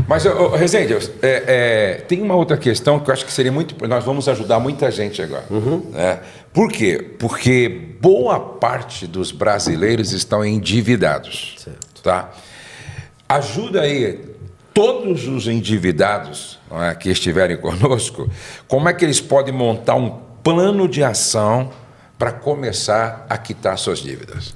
Mas, Rezende, tem uma outra questão que eu acho que seria muito... Nós vamos ajudar muita gente agora. Né? Por quê? Porque boa parte dos brasileiros estão endividados. Certo. Tá? Ajuda aí todos os endividados, não é, que estiverem conosco, como é que eles podem montar um plano de ação para começar a quitar suas dívidas?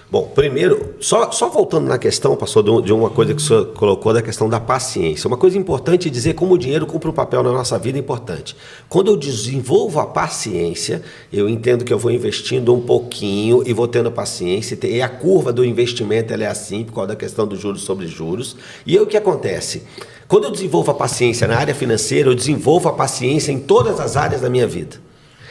Bom, primeiro, só voltando na questão, pastor, de uma coisa que o senhor colocou, da questão da paciência. Uma coisa importante é dizer como o dinheiro cumpre um papel na nossa vida importante. Quando eu desenvolvo a paciência, eu entendo que eu vou investindo um pouquinho e vou tendo paciência. E a curva do investimento ela é assim, por causa da questão dos juros sobre juros. E aí o que acontece? Quando eu desenvolvo a paciência na área financeira, eu desenvolvo a paciência em todas as áreas da minha vida.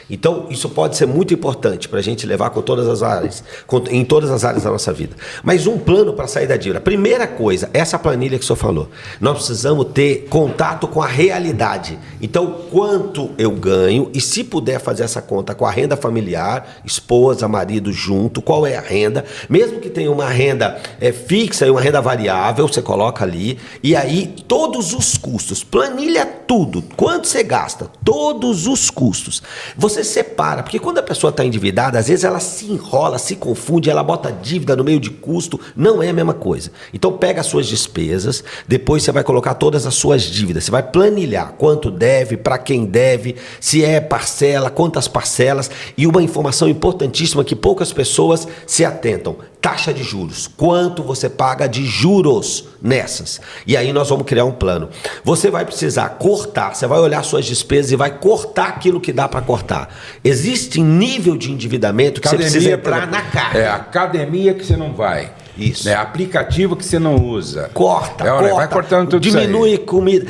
Então, isso pode ser muito importante para a gente levar com todas as áreas, em todas as áreas da nossa vida. Mas um plano para sair da dívida. Primeira coisa, essa planilha que o senhor falou. Nós precisamos ter contato com a realidade. Então, quanto eu ganho e se puder fazer essa conta com a renda familiar, esposa, marido junto, qual é a renda? Mesmo que tenha uma renda fixa e uma renda variável, você coloca ali. E aí, todos os custos. Planilha tudo. Quanto você gasta? Todos os custos. Você separa, porque quando a pessoa está endividada, às vezes ela se enrola, se confunde, ela bota dívida no meio de custo, não é a mesma coisa. Então pega as suas despesas, depois você vai colocar todas as suas dívidas, você vai planilhar quanto deve, para quem deve, se é parcela, quantas parcelas, e uma informação importantíssima que poucas pessoas se atentam, taxa de juros, quanto você paga de juros nessas. E aí nós vamos criar um plano. Você vai precisar cortar, você vai olhar suas despesas e vai cortar aquilo que dá para cortar. Existe nível de endividamento que Academia, você precisa entrar na carga. É academia que você não vai. Isso. Aplicativo que você não usa. Corta. Vai cortando tudo diminui isso aí. Comida.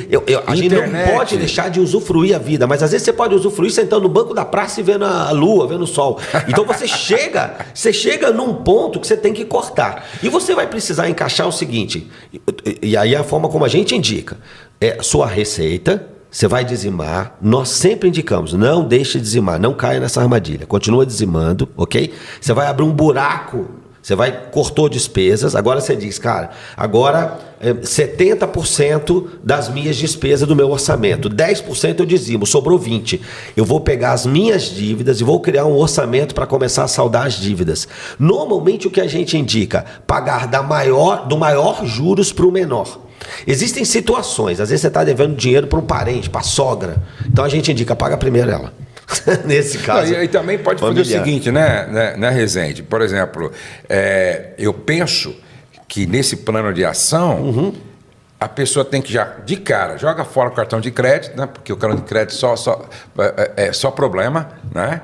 A gente não pode deixar de usufruir a vida, mas às vezes você pode usufruir sentando no banco da praça e vendo a lua, vendo o sol. Então você chega num ponto que você tem que cortar. E você vai precisar encaixar o seguinte, e aí é a forma como a gente indica. Sua receita, você vai dizimar, nós sempre indicamos, não deixe de dizimar, não caia nessa armadilha, continua dizimando, ok? Você vai abrir um buraco, você cortou despesas, agora você diz, cara, agora 70% das minhas despesas do meu orçamento, 10% eu dizimo, sobrou 20%. Eu vou pegar as minhas dívidas e vou criar um orçamento para começar a saldar as dívidas. Normalmente o que a gente indica, pagar do maior juros para o menor. Existem situações, às vezes você está devendo dinheiro para um parente, para a sogra, então a gente indica, paga primeiro ela. Nesse caso. E também pode fazer o seguinte, né, Rezende? Por exemplo, eu penso que nesse plano de ação, a pessoa tem que já, de cara, joga fora o cartão de crédito, né? Porque o cartão de crédito é só problema, né?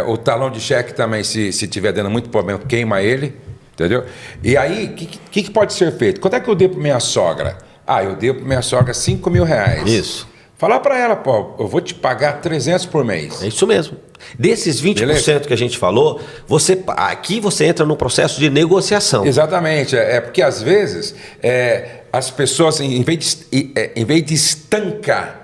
O talão de cheque também, se tiver dando muito problema, queima ele, entendeu? E aí, o que pode ser feito? Quanto é que eu dei para minha sogra? Eu dei para minha sogra R$5.000. Isso. Falar para ela, pô, eu vou te pagar 300 por mês. É isso mesmo. Desses 20% Beleza? Que a gente falou, aqui você entra num processo de negociação. Exatamente. Porque às vezes as pessoas, em vez de estancar,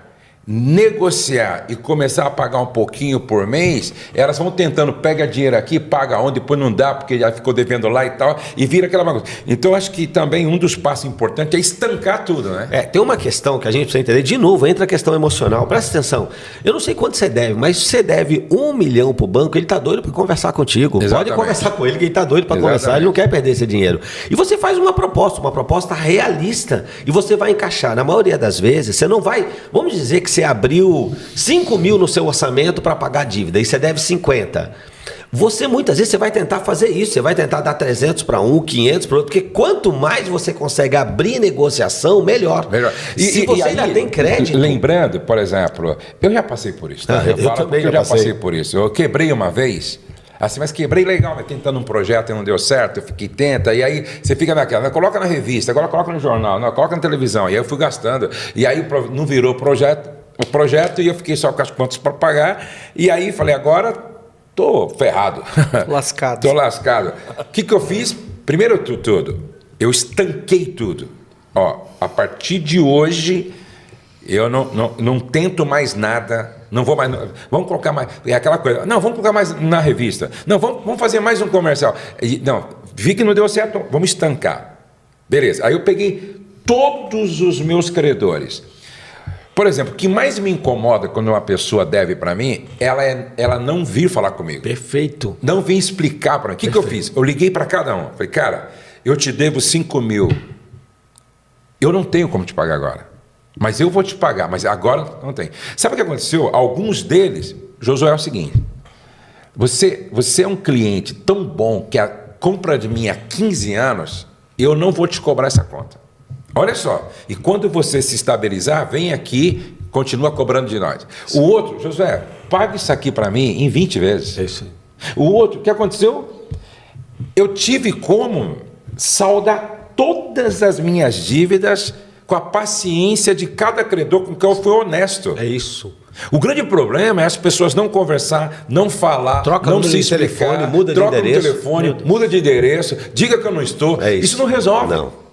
negociar e começar a pagar um pouquinho por mês, elas vão tentando, pega dinheiro aqui, paga onde, depois não dá, porque já ficou devendo lá e tal, e vira aquela bagunça. Então, acho que também um dos passos importantes é estancar tudo, né? Tem uma questão que a gente precisa entender, de novo, entra a questão emocional, presta atenção, eu não sei quanto você deve, mas se você deve R$1 milhão pro banco, ele tá doido para conversar contigo. Exatamente. Pode conversar com ele, que ele tá doido para conversar, ele não quer perder esse dinheiro. E você faz uma proposta realista, e você vai encaixar. Na maioria das vezes, você não vai, vamos dizer que você abriu 5 mil no seu orçamento para pagar a dívida e você deve 50. Você muitas vezes você vai tentar fazer isso, você vai tentar dar 300 para um, 500 para outro, porque quanto mais você consegue abrir negociação, melhor. Se você ainda tem crédito... Lembrando, por exemplo, eu já passei por isso. Tá? Eu também já passei por isso. Eu quebrei uma vez... Assim, mas quebrei legal, mas tentando um projeto e não deu certo, eu fiquei tenta, e aí você fica naquela, coloca na revista, agora coloca no jornal, não, coloca na televisão, e aí eu fui gastando, e aí não virou o projeto e eu fiquei só com as contas para pagar, e aí falei, agora tô ferrado. Lascado. Tô lascado. O que eu fiz? Primeiro tudo, eu estanquei tudo. A partir de hoje, eu não tento mais nada. Não vou mais. Vamos colocar mais. É aquela coisa. Não, vamos colocar mais na revista. Não, vamos fazer mais um comercial. Não, vi que não deu certo, vamos estancar. Beleza. Aí eu peguei todos os meus credores. Por exemplo, o que mais me incomoda quando uma pessoa deve para mim, ela não vir falar comigo. Perfeito. Não vir explicar para mim. O que eu fiz? Eu liguei para cada um. Falei, cara, eu te devo 5 mil. Eu não tenho como te pagar agora. Mas eu vou te pagar. Mas agora não tem. Sabe o que aconteceu? Alguns deles, Josué, é o seguinte. Você é um cliente tão bom que a compra de mim há 15 anos, eu não vou te cobrar essa conta. Olha só, e quando você se estabilizar, vem aqui, continua cobrando de nós. Sim. O outro, Josué, paga isso aqui para mim em 20 vezes. É isso aí. O outro, o que aconteceu? Eu tive como saldar todas as minhas dívidas com a paciência de cada credor com quem eu fui honesto. É isso. O grande problema é as pessoas não conversar, não falar, não se explicar, telefone, muda de endereço. Telefone, muda de endereço, diga que eu não estou. É isso. Isso não resolve. Não.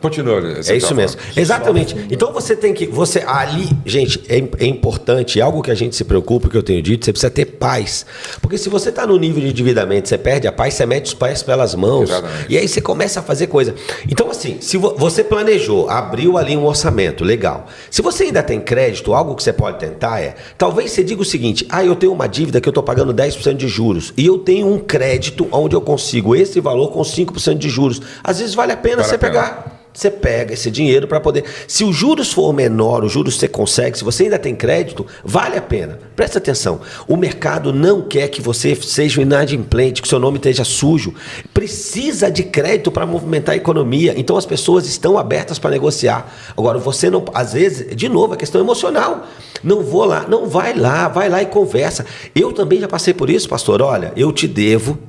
Continua. É isso mesmo. Exatamente. Então você tem que. Ali, gente, é importante, é algo que a gente se preocupa, que eu tenho dito, você precisa ter paz. Porque se você está no nível de endividamento, você perde a paz, você mete os pés pelas mãos. Exatamente. E aí você começa a fazer coisa. Então, assim, se você planejou, abriu ali um orçamento, legal. Se você ainda tem crédito, algo que você pode tentar talvez você diga o seguinte: eu tenho uma dívida que eu estou pagando 10% de juros. E eu tenho um crédito onde eu consigo esse valor com 5% de juros. Às vezes vale a pena você pegar. Você pega esse dinheiro para poder... Se os juros for menor, os juros você consegue, se você ainda tem crédito, vale a pena. Presta atenção. O mercado não quer que você seja inadimplente, que seu nome esteja sujo. Precisa de crédito para movimentar a economia. Então as pessoas estão abertas para negociar. Agora, você não... Às vezes, de novo, a questão emocional. Não vou lá. Não, vai lá e conversa. Eu também já passei por isso, pastor. Olha, eu te devo...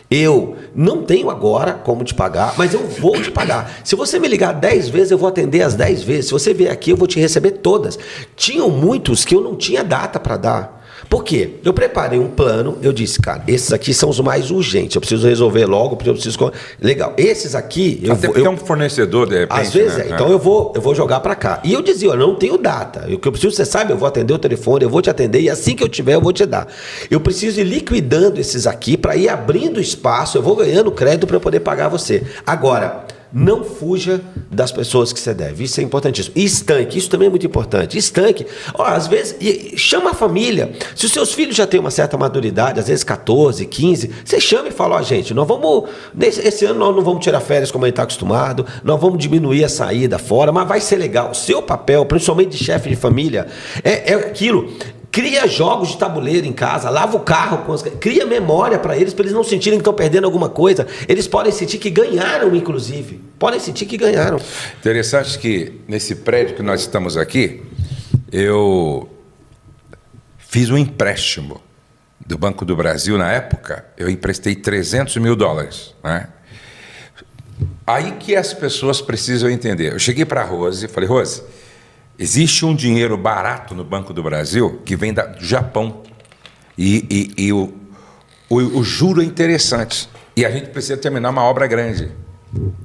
Eu não tenho agora como te pagar, mas eu vou te pagar. Se você me ligar 10 vezes, eu vou atender as 10 vezes. Se você vier aqui, eu vou te receber todas. Tinham muitos que eu não tinha data para dar. Por quê? Eu preparei um plano, eu disse, cara, esses aqui são os mais urgentes, eu preciso resolver logo, porque eu preciso... Legal, esses aqui... É um fornecedor, de repente, às vezes, né? Então eu vou jogar para cá. E eu dizia, eu não tenho data, o que eu preciso, você sabe, eu vou atender o telefone, eu vou te atender, e assim que eu tiver, eu vou te dar. Eu preciso ir liquidando esses aqui, para ir abrindo espaço, eu vou ganhando crédito para eu poder pagar você. Agora... Não fuja das pessoas que você deve. Isso é importantíssimo. E estanque, isso também é muito importante. Estanque. Às vezes, chama a família. Se os seus filhos já têm uma certa maturidade, às vezes 14, 15, você chama e fala, gente, nós vamos... Esse ano nós não vamos tirar férias como a gente está acostumado, nós vamos diminuir a saída fora, mas vai ser legal. O seu papel, principalmente de chefe de família, é aquilo... Cria jogos de tabuleiro em casa, lava o carro, cria memória para eles não sentirem que estão perdendo alguma coisa. Eles podem sentir que ganharam, inclusive. Podem sentir que ganharam. Interessante que nesse prédio que nós estamos aqui, eu fiz um empréstimo do Banco do Brasil na época, eu emprestei $300 mil, né? Aí que as pessoas precisam entender. Eu cheguei para a Rose e falei, Rose, existe um dinheiro barato no Banco do Brasil que vem do Japão e o juro é interessante e a gente precisa terminar uma obra grande,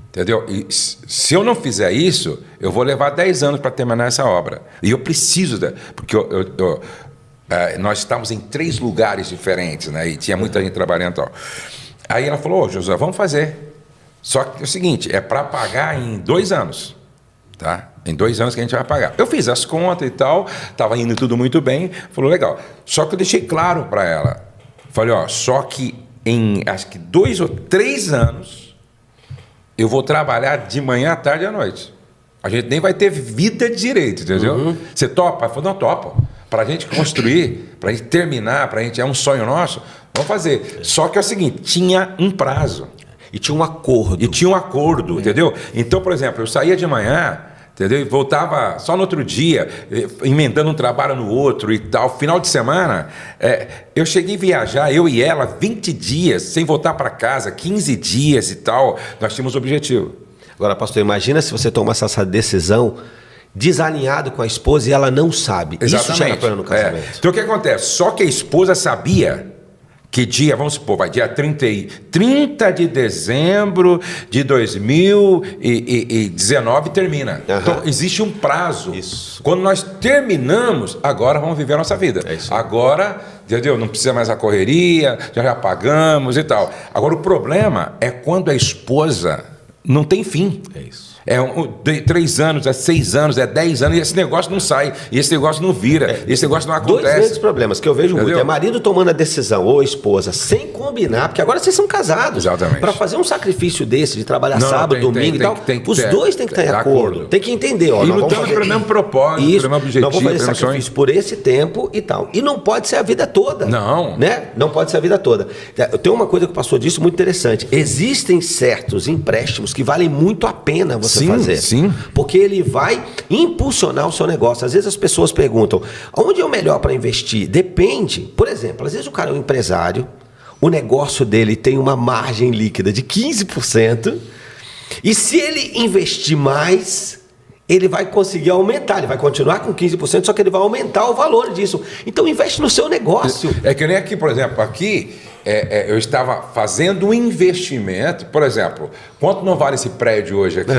entendeu? E se eu não fizer isso, eu vou levar 10 anos para terminar essa obra e eu preciso, porque nós estávamos em 3 lugares diferentes, né? E tinha muita gente trabalhando e tal. Aí ela falou, José, vamos fazer, só que é o seguinte, é para pagar em 2 anos. Tá? Em 2 anos que a gente vai pagar. Eu fiz as contas e tal, estava indo tudo muito bem, falou, legal. Só que eu deixei claro para ela, falei, só que em acho que 2 ou 3 anos eu vou trabalhar de manhã à tarde e à noite. A gente nem vai ter vida direito, entendeu? Uhum. Você topa? Ela falou, não, topo. Para a gente construir, para a gente terminar, para a gente, é um sonho nosso, vamos fazer. Só que é o seguinte, tinha um prazo. E tinha um acordo. Entendeu? Então, por exemplo, eu saía de manhã, entendeu? E voltava só no outro dia, emendando um trabalho no outro e tal. Final de semana, eu cheguei a viajar, eu e ela, 20 dias, sem voltar para casa, 15 dias e tal. Nós tínhamos objetivo. Agora, pastor, imagina se você tomasse essa decisão desalinhado com a esposa e ela não sabe. Exatamente. Isso gera problema no casamento. Então, o que acontece? Só que a esposa sabia... Que dia, vamos supor, vai dia 30 de dezembro de 2019 termina. Uhum. Então, existe um prazo. Isso. Quando nós terminamos, agora vamos viver a nossa vida. É isso. Agora, entendeu? Não precisa mais a correria, já pagamos e tal. Agora, o problema é quando a esposa não tem fim. É isso. 3 anos, é 6 anos, é 10 anos, e esse negócio não sai, e esse negócio não vira, esse negócio não acontece. Dois grandes problemas que eu vejo Entendeu? muito. É marido tomando a decisão, ou esposa, sem combinar, porque agora vocês são casados. Exatamente. Para fazer um sacrifício desse, de trabalhar Não, sábado, domingo e tal, os dois têm que estar em acordo. Tem que entender, ó. E nós vamos lutando fazer pelo mesmo propósito, isso, pelo mesmo objetivo, nós vamos fazer pelo mesmo sacrifício por esse tempo e tal. E não pode ser a vida toda. Não. Né? Não pode ser a vida toda. Tem uma coisa que o pastor disse muito interessante. Existem certos empréstimos que valem muito a pena você fazer. Sim. Porque ele vai impulsionar o seu negócio. Às vezes as pessoas perguntam, onde é o melhor para investir? Depende. Por exemplo, às vezes o cara é um empresário, o negócio dele tem uma margem líquida de 15%, e se ele investir mais, ele vai conseguir aumentar, ele vai continuar com 15%, só que ele vai aumentar o valor disso. Então investe no seu negócio. É que nem aqui, por exemplo, eu estava fazendo um investimento, por exemplo, quanto não vale esse prédio hoje aqui?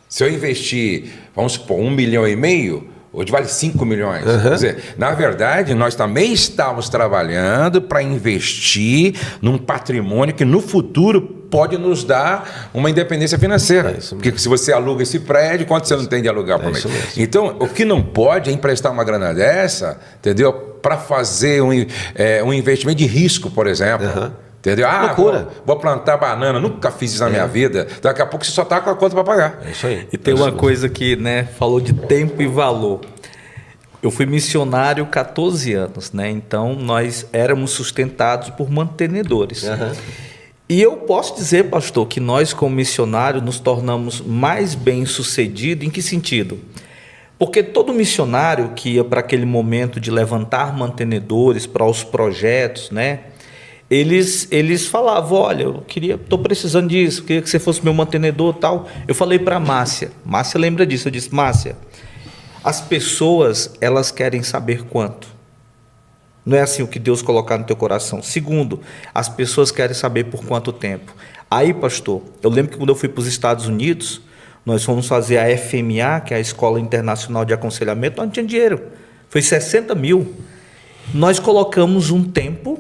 Se eu investir, vamos supor, 1,5 milhão, hoje vale 5 milhões. Quer dizer, na verdade, nós também estamos trabalhando para investir num patrimônio que no futuro pode nos dar uma independência financeira. Porque se você aluga esse prédio, quanto você não tem de alugar por mês? Então, o que não pode é emprestar uma grana dessa, entendeu? Para fazer um investimento de risco, por exemplo. Entendeu? Vou plantar banana, nunca fiz isso na minha vida. Daqui a pouco você só está com a conta para pagar. É isso aí. E tem uma coisa que, né, falou de tempo e valor. Eu fui missionário 14 anos, né? Então nós éramos sustentados por mantenedores. E eu posso dizer, pastor, que nós como missionários nos tornamos mais bem-sucedidos. Em que sentido? Porque todo missionário que ia para aquele momento de levantar mantenedores para os projetos, né? Eles falavam, olha, estou precisando disso, queria que você fosse meu mantenedor e tal. Eu falei para a Márcia lembra disso, eu disse, Márcia, as pessoas, elas querem saber quanto. Não é assim o que Deus colocar no teu coração. Segundo, as pessoas querem saber por quanto tempo. Aí, pastor, eu lembro que quando eu fui para os Estados Unidos, nós fomos fazer a FMA, que é a Escola Internacional de Aconselhamento, nós não tinha dinheiro, foi 60 mil. Nós colocamos um tempo,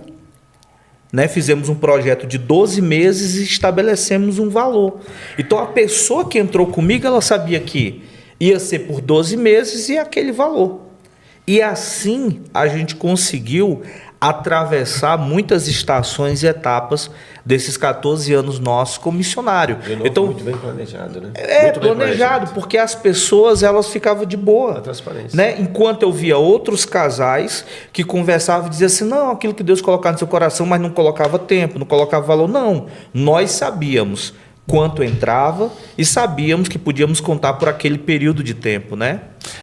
né, fizemos um projeto de 12 meses e estabelecemos um valor. Então a pessoa que entrou comigo, ela sabia que ia ser por 12 meses e aquele valor. E assim a gente conseguiu atravessar muitas estações e etapas desses 14 anos nossos como missionário. Então, muito bem planejado, né? Muito planejado, porque as pessoas, elas ficavam de boa. A transparência. Né? Enquanto eu via outros casais que conversavam e diziam assim, não, aquilo que Deus colocava no seu coração, mas não colocava tempo, não colocava valor. Não, nós sabíamos quanto entrava e sabíamos que podíamos contar por aquele período de tempo, né?